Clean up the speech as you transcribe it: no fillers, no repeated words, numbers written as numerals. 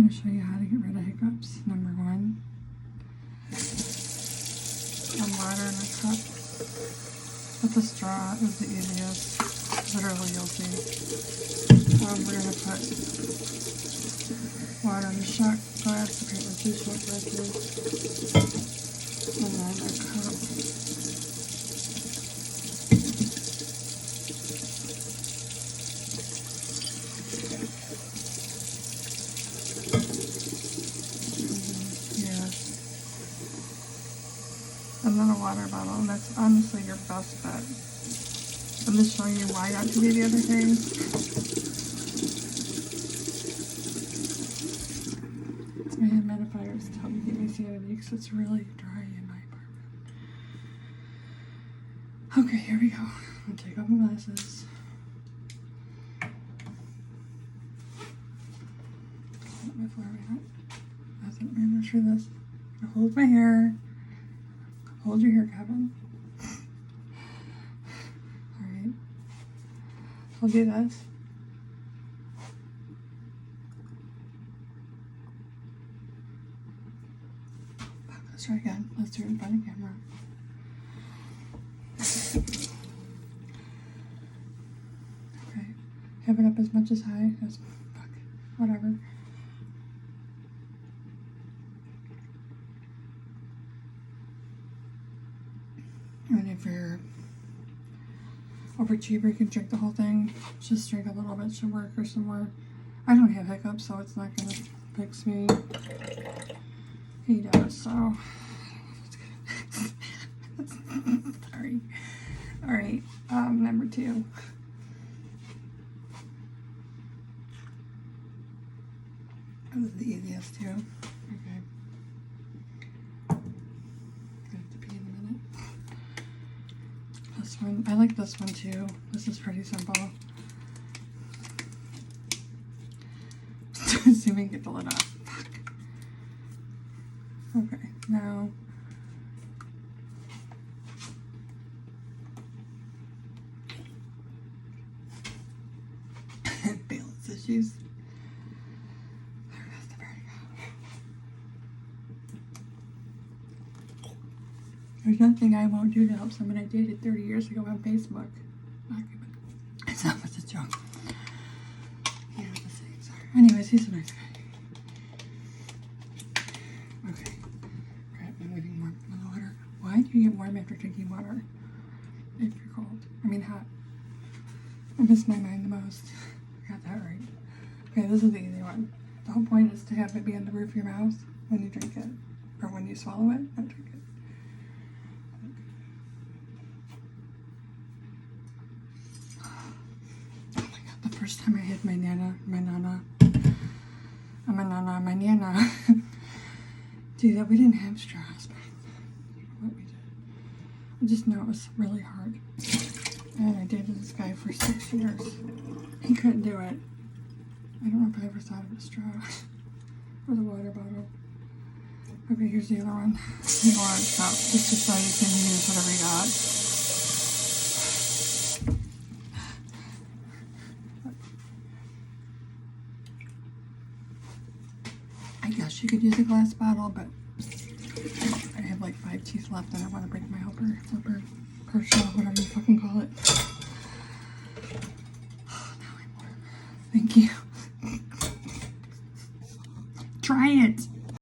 going to show you how to get rid of hiccups. Number one, water in a cup. But the straw is the easiest. Literally, you'll see. We're going to put water in the shot glass, apparently 2 shot glasses, and then a cup. And then a water bottle, and that's honestly your best bet. I'm just showing you why not to do the other things. My humidifier is helping me get my sanity because it's really dry in my apartment. Okay, here we go. I'll take off my glasses. Before we I'm gonna show this. I'll hold my hair. Hold your hair, Kevin. Alright. I'll do this. Let's try again. Let's do it in front of the camera. Okay. Have it up as much as high as whatever. And if you're overachiever, you can drink the whole thing. Just drink a little bit should work or some more. I don't have hiccups, so it's not gonna fix me. He does, so sorry. Alright, number 2. That was the easiest too. Okay. This one, I like this one too. This is pretty simple. See if we can get the lid off. Fuck. Okay, now balance issues. There's nothing I won't do to help someone I dated 30 years ago on Facebook. It's not much a joke. Yeah, the same, sorry. Anyways, he's a nice guy. Okay. Alright, I'm getting warm in the water. Why do you get warm after drinking water? If you're cold. I mean hot. I miss my mind the most. I got that right. Okay, this is the easy one. The whole point is to have it be on the roof of your mouth when you drink it. Or when you swallow it, not drink it. First time I had my nana do that. We didn't have straws, but what we did. I just know it was really hard. And I dated this guy for 6 years. He couldn't do it. I don't know if I ever thought of a straw or the water bottle. Okay, here's the other one. The large cup, just so you can use whatever you got. I guess you could use a glass bottle, but I have like 5 teeth left and I want to break my flipper, partial, whatever you fucking call it. Oh, now I'm warm. Thank you. Try it.